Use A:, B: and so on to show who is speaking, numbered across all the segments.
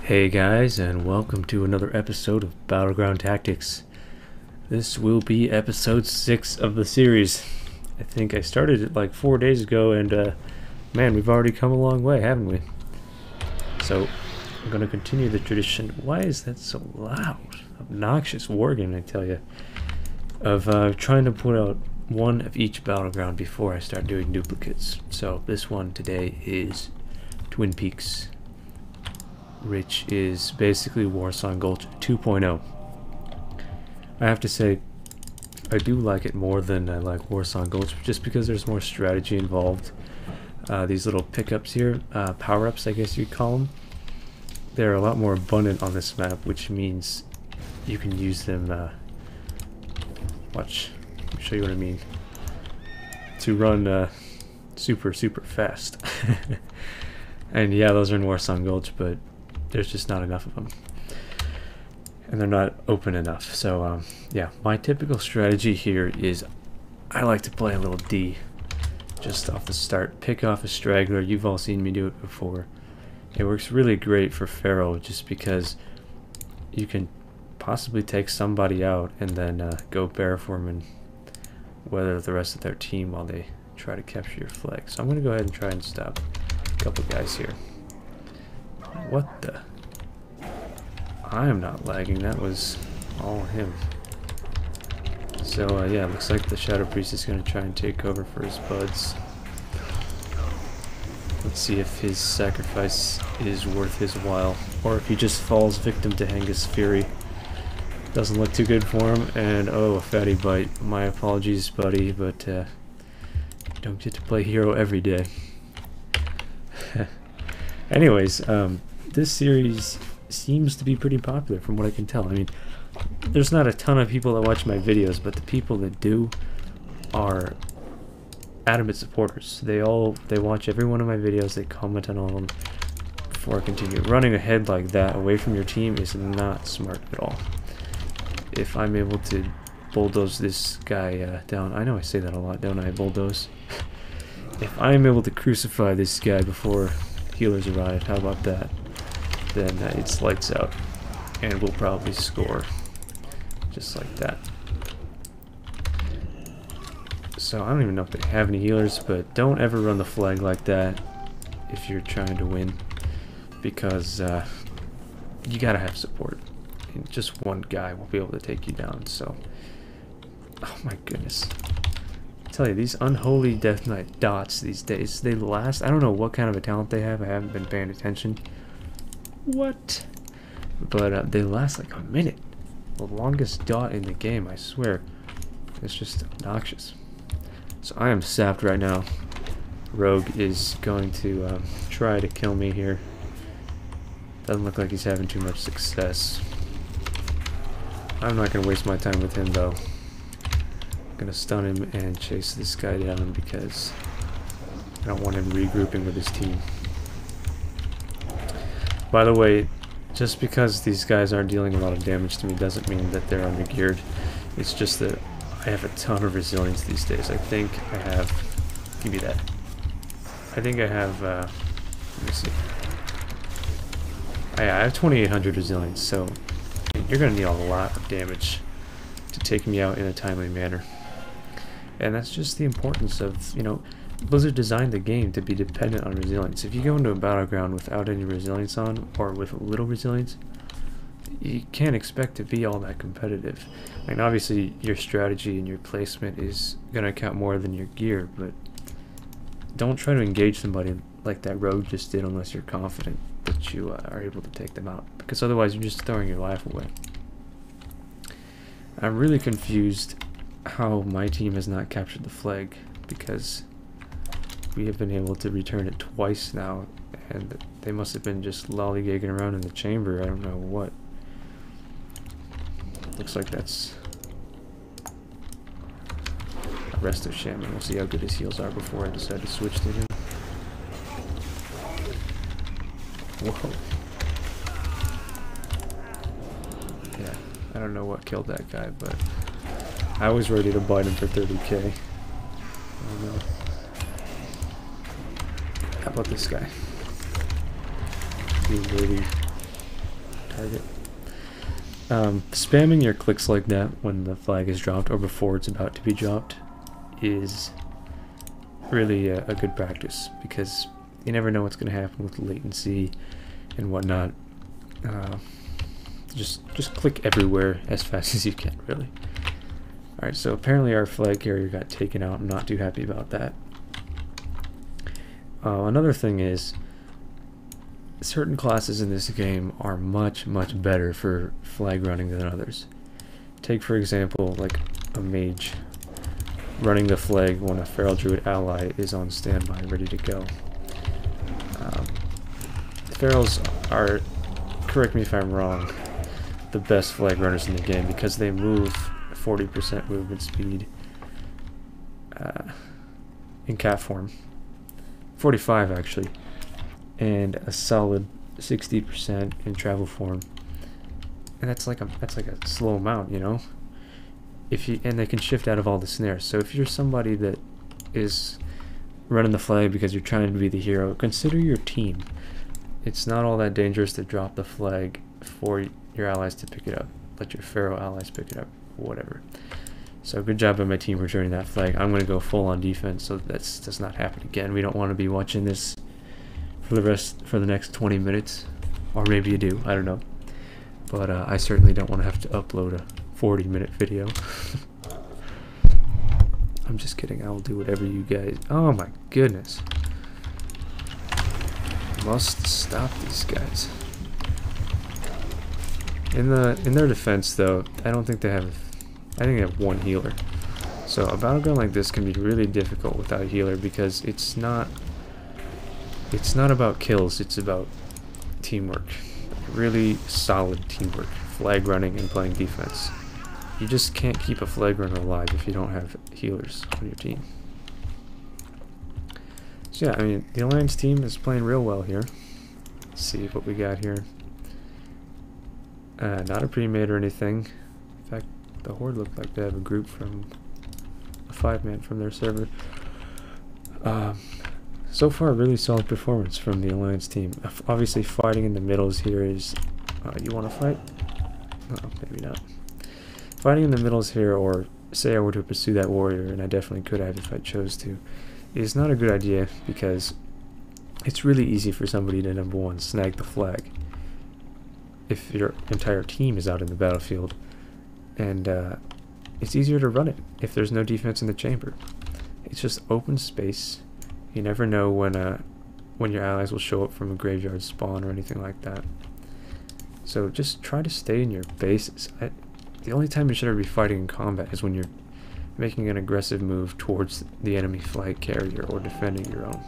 A: Hey guys, and welcome to another episode of Battleground Tactics. This will be episode 6 of the series. I think I started it like 4 days ago, and man, we've already come a long way, haven't we? So, I'm going to continue the tradition. Why is that so loud? Obnoxious wargame, I tell you. Of trying to put out one of each Battleground before I start doing duplicates. So, this one today is Twin Peaks, which is basically Warcraft Gulch 2.0. I have to say, I do like it more than I like Warcraft Gulch, just because there's more strategy involved. These little pickups here, power-ups I guess you'd call them, they're a lot more abundant on this map, which means you can use them, watch, let me show you what I mean, to run super fast. And yeah, those are in Warcraft Gulch, but there's just not enough of them, and they're not open enough. So yeah, my typical strategy here is I like to play a little D just off the start, pick off a straggler. You've all seen me do it before. It works really great for Pharaoh just because you can possibly take somebody out and then go bear for them and weather the rest of their team while they try to capture your flag. So I'm going to go ahead and try and stop a couple guys here. What the? I am not lagging, that was all him. So yeah, looks like the Shadow Priest is going to try and take over for his buds. Let's see if his sacrifice is worth his while, or if he just falls victim to Hengus Fury. Doesn't look too good for him, and oh, a fatty bite. My apologies, buddy, but you don't get to play hero every day. Anyways, this series seems to be pretty popular from what I can tell. I mean, there's not a ton of people that watch my videos, but the people that do are adamant supporters. They watch every one of my videos, they comment on all of them before I continue. Running ahead like that away from your team is not smart at all. If I'm able to bulldoze this guy down, I know I say that a lot, don't I? Bulldoze. If I'm able to crucify this guy before healers arrive, how about that? Then it's lights out, and we'll probably score just like that. So I don't even know if they have any healers, but don't ever run the flag like that if you're trying to win, because you gotta have support, and just one guy will be able to take you down. So, oh my goodness, I tell you, these unholy Death Knight dots these days, they last, I don't know what kind of a talent they have, I haven't been paying attention. What? But they last like a minute. The longest dot in the game, I swear. It's just obnoxious. So I am sapped right now. Rogue is going to try to kill me here. Doesn't look like he's having too much success. I'm not going to waste my time with him though. I'm going to stun him and chase this guy down because I don't want him regrouping with his team. By the way, just because these guys aren't dealing a lot of damage to me doesn't mean that they're undergeared. It's just that I have a ton of resilience these days. I think I have... Give me that. I think I have... let me see. I have 2,800 resilience, so you're going to need a lot of damage to take me out in a timely manner. And that's just the importance of, you know, Blizzard designed the game to be dependent on resilience. If you go into a battleground without any resilience on, or with little resilience, you can't expect to be all that competitive. I mean, obviously your strategy and your placement is going to count more than your gear, but don't try to engage somebody like that Rogue just did unless you're confident that you are able to take them out, because otherwise you're just throwing your life away. I'm really confused how my team has not captured the flag, because we have been able to return it twice now, and they must have been just lollygagging around in the chamber. I don't know what. Looks like that's a rest of Shaman. We'll see how good his heals are before I decide to switch to him. Whoa. Yeah, I don't know what killed that guy, but I was ready to bite him for 30k. I don't know. How about this guy? He really target. Spamming your clicks like that when the flag is dropped or before it's about to be dropped is really a good practice, because you never know what's going to happen with latency and whatnot. Just click everywhere as fast as you can, really. Alright, so apparently our flag carrier got taken out. I'm not too happy about that. Another thing is, certain classes in this game are much better for flag running than others. Take for example like a mage running the flag when a feral druid ally is on standby ready to go. Ferals are, correct me if I'm wrong, the best flag runners in the game because they move 40% movement speed in cat form, 45 actually, and a solid 60% in travel form, and that's like a slow amount, you know. And they can shift out of all the snares. So if you're somebody that is running the flag because you're trying to be the hero, consider your team. It's not all that dangerous to drop the flag for your allies to pick it up. Let your feral allies pick it up, whatever. So good job by my team returning that flag. I'm going to go full on defense so that does not happen again. We don't want to be watching this for the next 20 minutes, or maybe you do, I don't know. But I certainly don't want to have to upload a 40-minute video. I'm just kidding. I will do whatever you guys. Oh my goodness! Must stop these guys. In their defense, though, I don't think they have. I think they have one healer. So a battleground like this can be really difficult without a healer because it's not about kills. It's about teamwork. Really solid teamwork. Flag running and playing defense. You just can't keep a flag runner alive if you don't have healers on your team. So yeah, I mean, the Alliance team is playing real well here. Let's see what we got here. Not a pre-made or anything. In fact, the Horde looked like they have a group from a 5-man from their server. So far, really solid performance from the Alliance team. Obviously, fighting in the middles here is... you want to fight? Oh, maybe not. Fighting in the middles here, or say I were to pursue that warrior, and I definitely could have if I chose to, is not a good idea because it's really easy for somebody to, number one, snag the flag if your entire team is out in the battlefield, and it's easier to run it if there's no defense in the chamber. It's just open space. You never know when your allies will show up from a graveyard spawn or anything like that. So just try to stay in your bases. The only time you should ever be fighting in combat is when you're making an aggressive move towards the enemy flag carrier or defending your own.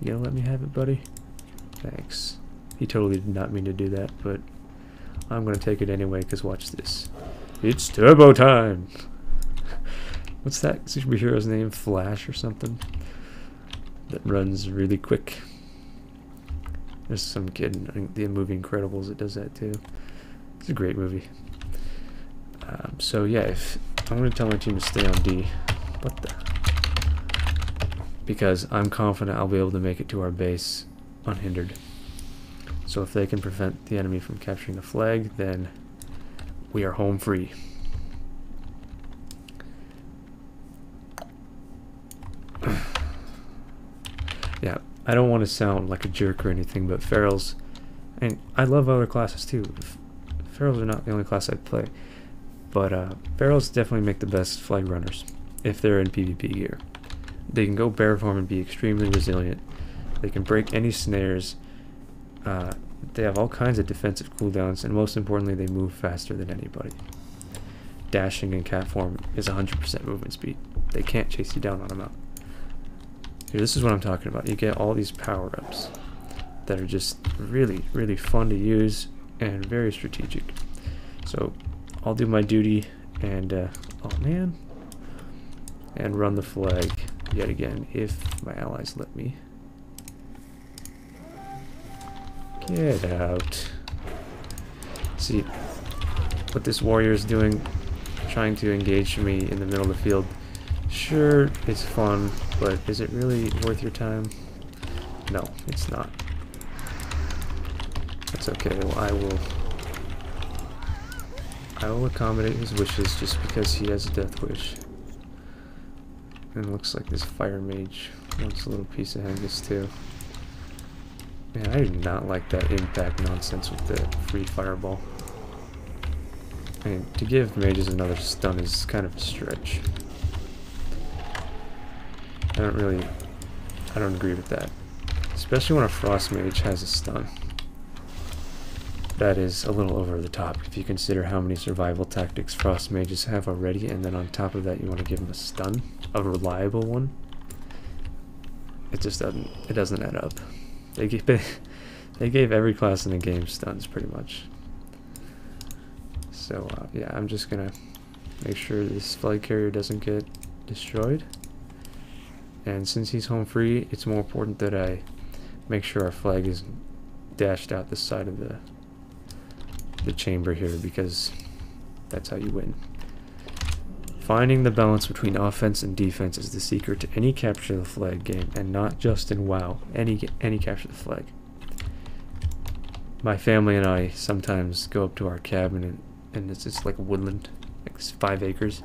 A: You gonna let me have it, buddy? Thanks. He totally did not mean to do that, but I'm gonna take it anyway, because watch this. It's turbo time! What's that superhero's name? Flash or something? That runs really quick. There's some kid in the movie Incredibles that does that too. It's a great movie. So yeah, if I'm going to tell my team to stay on D. What the? Because I'm confident I'll be able to make it to our base unhindered. So if they can prevent the enemy from capturing the flag, then we are home free. Yeah, I don't want to sound like a jerk or anything, but Ferals, and I love other classes too. Ferals are not the only class I play, but Ferals definitely make the best flag runners if they're in PvP gear. They can go bear form and be extremely resilient. They can break any snares. They have all kinds of defensive cooldowns, and most importantly, they move faster than anybody. Dashing in cat form is 100% movement speed. They can't chase you down on a mount. Here, this is what I'm talking about. You get all these power-ups that are just really fun to use and very strategic. So I'll do my duty and oh man, and run the flag yet again if my allies let me. Get out. See what this warrior is doing, trying to engage me in the middle of the field. Sure, it's fun, but is it really worth your time? No, it's not. That's okay. Well, I will accommodate his wishes just because he has a death wish. And it looks like this fire mage wants a little piece of Hengus too. Man, I do not like that impact nonsense with the free fireball. I mean, to give mages another stun is kind of a stretch. I don't agree with that. Especially when a frost mage has a stun. That is a little over the top if you consider how many survival tactics frost mages have already, and then on top of that you want to give them a stun, a reliable one. It just doesn't add up. They gave every class in the game stuns pretty much. So yeah, I'm just gonna make sure this flag carrier doesn't get destroyed. And since he's home free, it's more important that I make sure our flag isn't dashed out the side of the chamber here, because that's how you win. Finding the balance between offense and defense is the secret to any capture the flag game, and not just in WoW. Any capture the flag. My family and I sometimes go up to our cabin, and it's like a woodland, like it's 5 acres,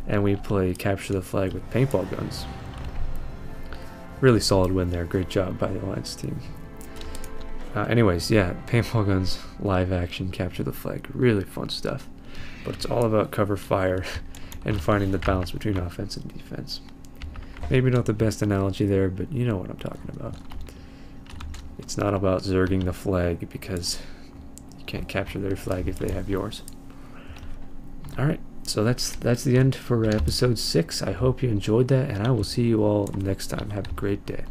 A: and we play capture the flag with paintball guns. Really solid win there. Great job by the Alliance team. Anyways, yeah, paintball guns, live action, capture the flag, really fun stuff. But it's all about cover fire and finding the balance between offense and defense. Maybe not the best analogy there, but you know what I'm talking about. It's not about zerging the flag, because you can't capture their flag if they have yours. Alright, so that's the end for episode 6. I hope you enjoyed that, and I will see you all next time. Have a great day.